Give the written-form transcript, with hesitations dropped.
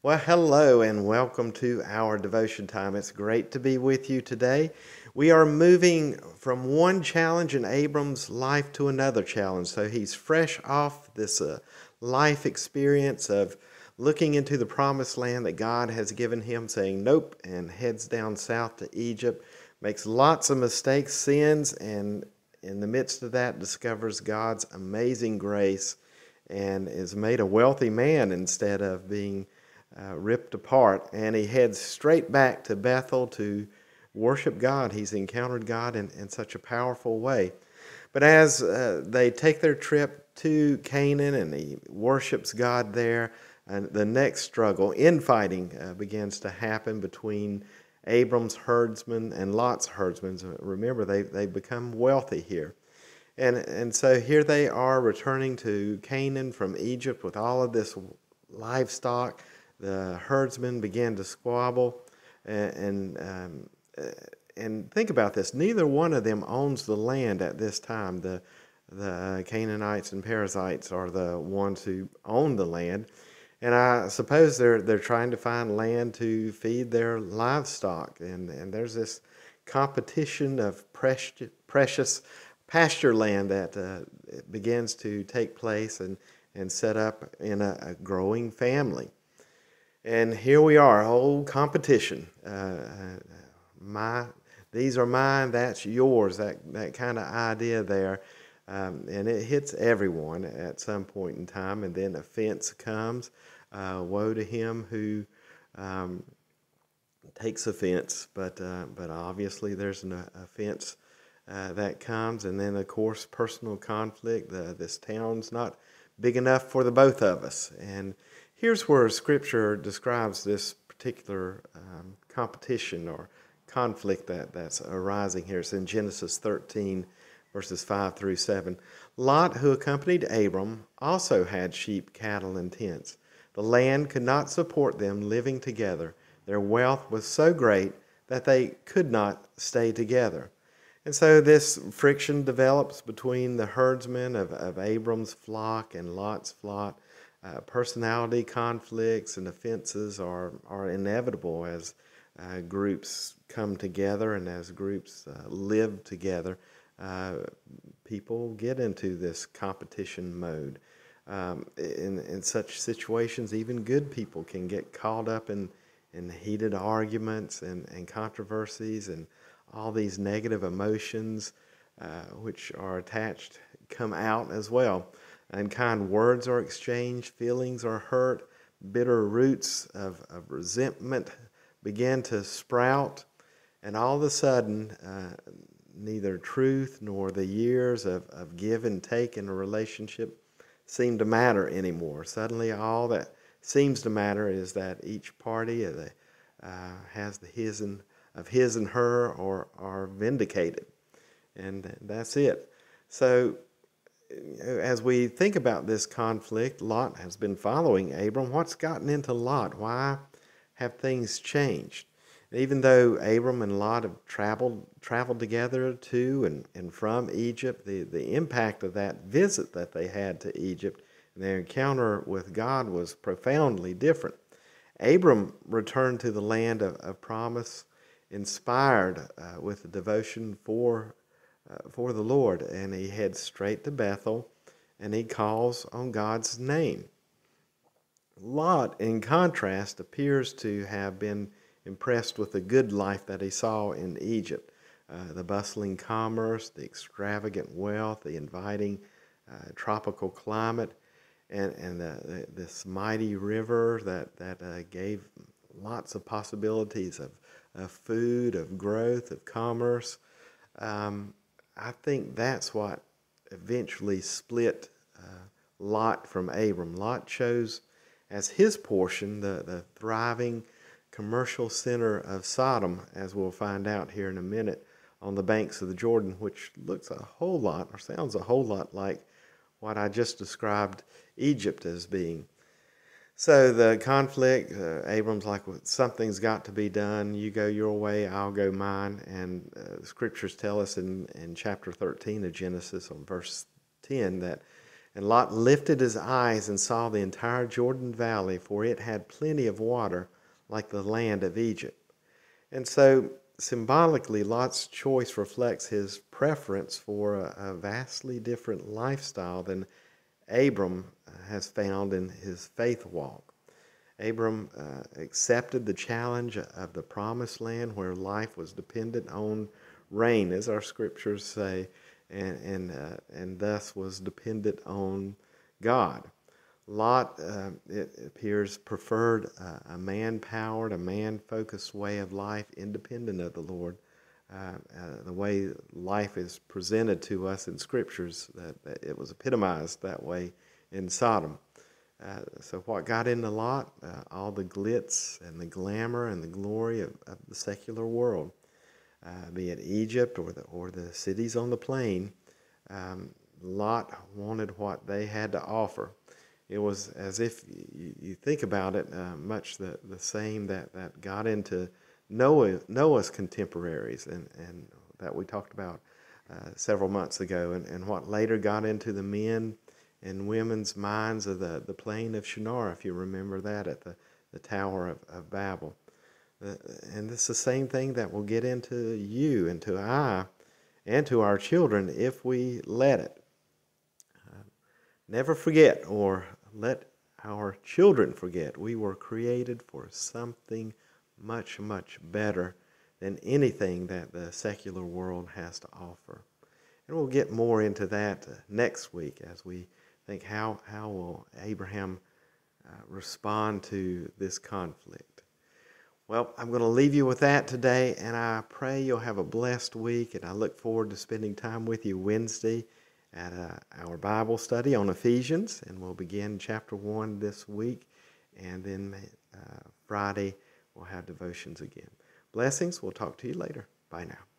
Well, hello and welcome to our devotion time. It's great to be with you today. We are moving from one challenge in Abram's life to another challenge. So he's fresh off this life experience of looking into the promised land that God has given him, saying nope, and heads down south to Egypt, makes lots of mistakes, sins, and in the midst of that discovers God's amazing grace and is made a wealthy man instead of being ripped apart. And he heads straight back to Bethel to worship God. He's encountered God in such a powerful way. But as they take their trip to Canaan and he worships God there, the next struggle, infighting, begins to happen between Abram's herdsmen and Lot's herdsmen. Remember, they become wealthy here. And so here they are returning to Canaan from Egypt with all of this livestock. The herdsmen began to squabble, and think about this. Neither one of them owns the land at this time. The Canaanites and Perizzites are the ones who own the land, and I suppose they're trying to find land to feed their livestock. And there's this competition of precious pasture land that begins to take place and set up in a growing family. And here we are, whole competition. These are mine, that's yours, that kind of idea there. And it hits everyone at some point in time, and then offense comes. Woe to him who takes offense, but obviously there's an offense that comes, and then of course personal conflict. This town's not big enough for the both of us, and here's where Scripture describes this particular competition or conflict that's arising here. It's in Genesis 13, verses 5 through 7. Lot, who accompanied Abram, also had sheep, cattle, and tents. The land could not support them living together. Their wealth was so great that they could not stay together. And so this friction develops between the herdsmen of Abram's flock and Lot's flock. Personality conflicts and offenses are inevitable as groups come together and as groups live together. People get into this competition mode. In such situations, even good people can get caught up in heated arguments and controversies, and all these negative emotions which are attached come out as well. Unkind words are exchanged, feelings are hurt, bitter roots of resentment begin to sprout, and all of a sudden, neither truth nor the years of give and take in a relationship seem to matter anymore. Suddenly, all that seems to matter is that each party has the his and her are vindicated, and that's it. So as we think about this conflict, Lot has been following Abram. What's gotten into Lot? Why have things changed? Even though Abram and Lot have traveled together to and from Egypt, the impact of that visit that they had to Egypt and their encounter with God was profoundly different. Abram returned to the land of promise, inspired with a devotion for the Lord, and he heads straight to Bethel, and he calls on God's name. Lot, in contrast, appears to have been impressed with the good life that he saw in Egypt, the bustling commerce, the extravagant wealth, the inviting tropical climate, and this mighty river that gave lots of possibilities of food, of growth, of commerce. I think that's what eventually split Lot from Abram. Lot chose as his portion the thriving commercial center of Sodom, as we'll find out here in a minute, on the banks of the Jordan, which looks a whole lot, or sounds a whole lot like what I just described Egypt as being. So the conflict, Abram's like, well, something's got to be done. You go your way, I'll go mine. And the scriptures tell us in chapter 13 of Genesis, on verse 10, that And Lot lifted his eyes and saw the entire Jordan Valley, for it had plenty of water, like the land of Egypt. And so, symbolically, Lot's choice reflects his preference for a vastly different lifestyle than Abram has found in his faith walk. Abram accepted the challenge of the promised land where life was dependent on rain, as our scriptures say, and thus was dependent on God. Lot, it appears, preferred a man-powered, a man-focused way of life independent of the Lord. The way life is presented to us in scriptures, that it was epitomized that way in Sodom. So what got into Lot? All the glitz and the glamour and the glory of the secular world, be it Egypt or the cities on the plain. Lot wanted what they had to offer. It was as if you think about it, much the same that got into Noah's contemporaries, and that we talked about several months ago, and what later got into the men and women's minds of the plain of Shinar, if you remember that, at the Tower of Babel. And it's the same thing that will get into you and to I and to our children if we let it. Never forget, or let our children forget, we were created for something much, much better than anything that the secular world has to offer. And we'll get more into that next week as we think how will Abraham respond to this conflict. Well, I'm going to leave you with that today, and I pray you'll have a blessed week, and I look forward to spending time with you Wednesday at our Bible study on Ephesians, and we'll begin chapter 1 this week, and then Friday we'll have devotions again. Blessings. We'll talk to you later. Bye now.